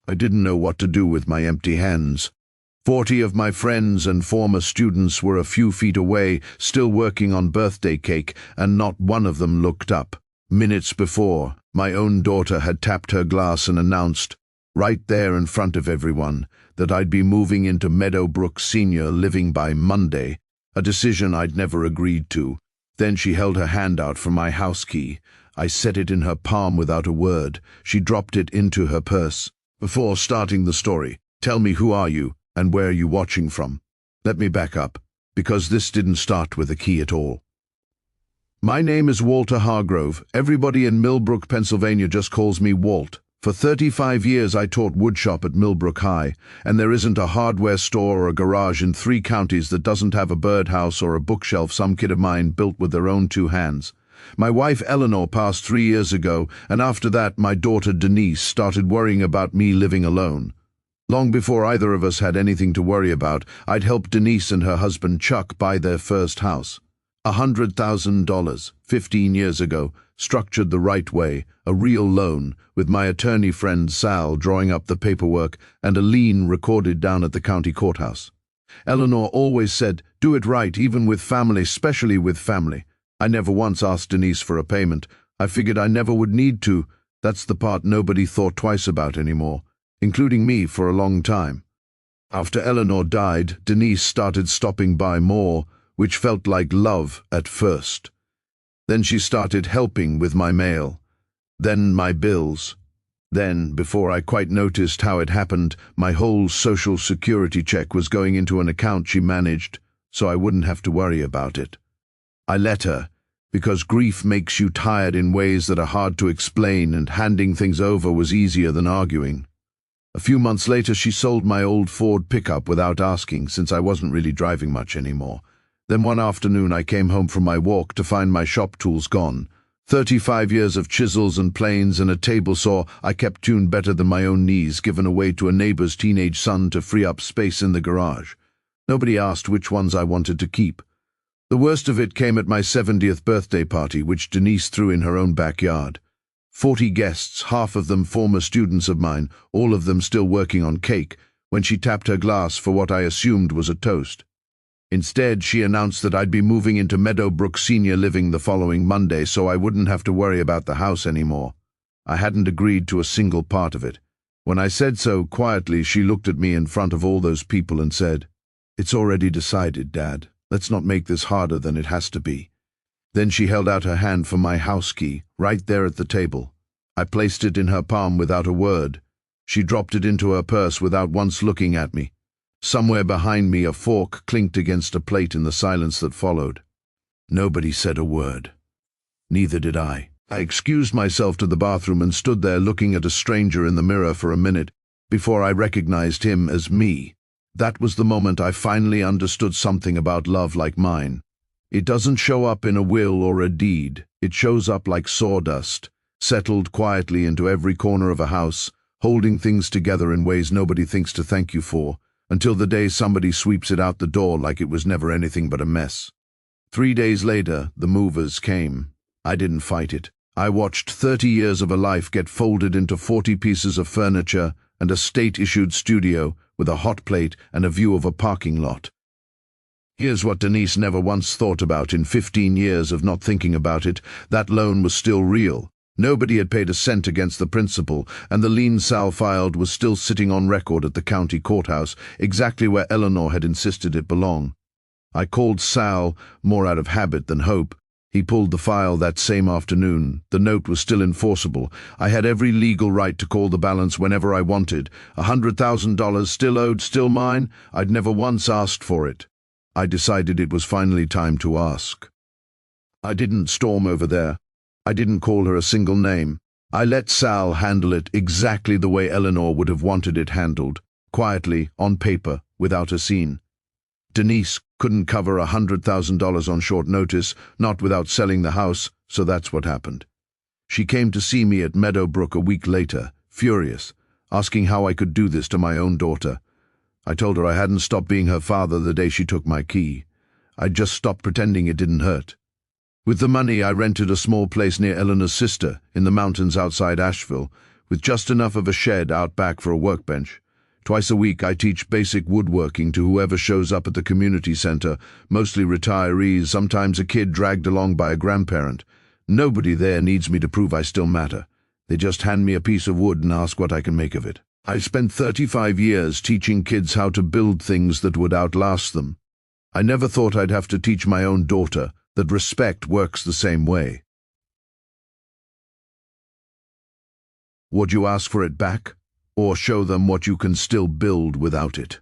I didn't know what to do with my empty hands. 40 of my friends and former students were a few feet away, still working on birthday cake, and not one of them looked up. Minutes before, my own daughter had tapped her glass and announced, right there in front of everyone, that I'd be moving into Meadow Brook Senior living by Monday, a decision I'd never agreed to. Then she held her hand out for my house key. I set it in her palm without a word. She dropped it into her purse. Before starting the story, tell me, who are you and where are you watching from? Let me back up, because this didn't start with a key at all. My name is Walter Hargrove. Everybody in Millbrook, Pennsylvania just calls me Walt. For 35 years I taught woodshop at Millbrook High, and there isn't a hardware store or a garage in 3 counties that doesn't have a birdhouse or a bookshelf some kid of mine built with their own 2 hands. My wife Eleanor passed 3 years ago, and after that my daughter Denise started worrying about me living alone. Long before either of us had anything to worry about, I'd helped Denise and her husband Chuck buy their first house. $100,000, 15 years ago, structured the right way, a real loan, with my attorney friend Sal drawing up the paperwork and a lien recorded down at the county courthouse. Eleanor always said, do it right, even with family, especially with family. I never once asked Denise for a payment. I figured I never would need to. That's the part nobody thought twice about anymore, including me for a long time. After Eleanor died, Denise started stopping by more, which felt like love at first. Then she started helping with my mail. Then my bills. Then, before I quite noticed how it happened, my whole Social Security check was going into an account she managed, so I wouldn't have to worry about it. I let her, because grief makes you tired in ways that are hard to explain, and handing things over was easier than arguing. A few months later she sold my old Ford pickup without asking, since I wasn't really driving much anymore. Then one afternoon I came home from my walk to find my shop tools gone. 35 years of chisels and planes and a table saw I kept tuned better than my own knees, given away to a neighbor's teenage son to free up space in the garage. Nobody asked which ones I wanted to keep. The worst of it came at my 70th birthday party, which Denise threw in her own backyard. 40 guests, half of them former students of mine, all of them still working on cake, when she tapped her glass for what I assumed was a toast. Instead, she announced that I'd be moving into Meadow Brook Senior living the following Monday, so I wouldn't have to worry about the house anymore. I hadn't agreed to a single part of it. When I said so quietly, she looked at me in front of all those people and said, "It's already decided, Dad. Let's not make this harder than it has to be." Then she held out her hand for my house key, right there at the table. I placed it in her palm without a word. She dropped it into her purse without once looking at me. Somewhere behind me a fork clinked against a plate in the silence that followed. Nobody said a word. Neither did I. I excused myself to the bathroom and stood there looking at a stranger in the mirror for a minute before I recognized him as me. That was the moment I finally understood something about love like mine. It doesn't show up in a will or a deed. It shows up like sawdust, settled quietly into every corner of a house, holding things together in ways nobody thinks to thank you for, until the day somebody sweeps it out the door like it was never anything but a mess. 3 days later, the movers came. I didn't fight it. I watched 30 years of a life get folded into 40 pieces of furniture and a state-issued studio with a hot plate and a view of a parking lot. Here's what Denise never once thought about in 15 years of not thinking about it. That loan was still real. Nobody had paid a cent against the principal, and the lien Sal filed was still sitting on record at the county courthouse, exactly where Eleanor had insisted it belong. I called Sal, more out of habit than hope. He pulled the file that same afternoon. The note was still enforceable. I had every legal right to call the balance whenever I wanted. $100,000 still owed, still mine. I'd never once asked for it. I decided it was finally time to ask. I didn't storm over there. I didn't call her a single name. I let Sal handle it exactly the way Eleanor would have wanted it handled, quietly, on paper, without a scene. Denise couldn't cover $100,000 on short notice, not without selling the house, so that's what happened. She came to see me at Meadow Brook a week later, furious, asking how I could do this to my own daughter. I told her I hadn't stopped being her father the day she took my key. I'd just stopped pretending it didn't hurt. With the money, I rented a small place near Eleanor's sister, in the mountains outside Asheville, with just enough of a shed out back for a workbench. Twice a week I teach basic woodworking to whoever shows up at the community center, mostly retirees, sometimes a kid dragged along by a grandparent. Nobody there needs me to prove I still matter. They just hand me a piece of wood and ask what I can make of it. I spent 35 years teaching kids how to build things that would outlast them. I never thought I'd have to teach my own daughter that respect works the same way. Would you ask for it back, or show them what you can still build without it?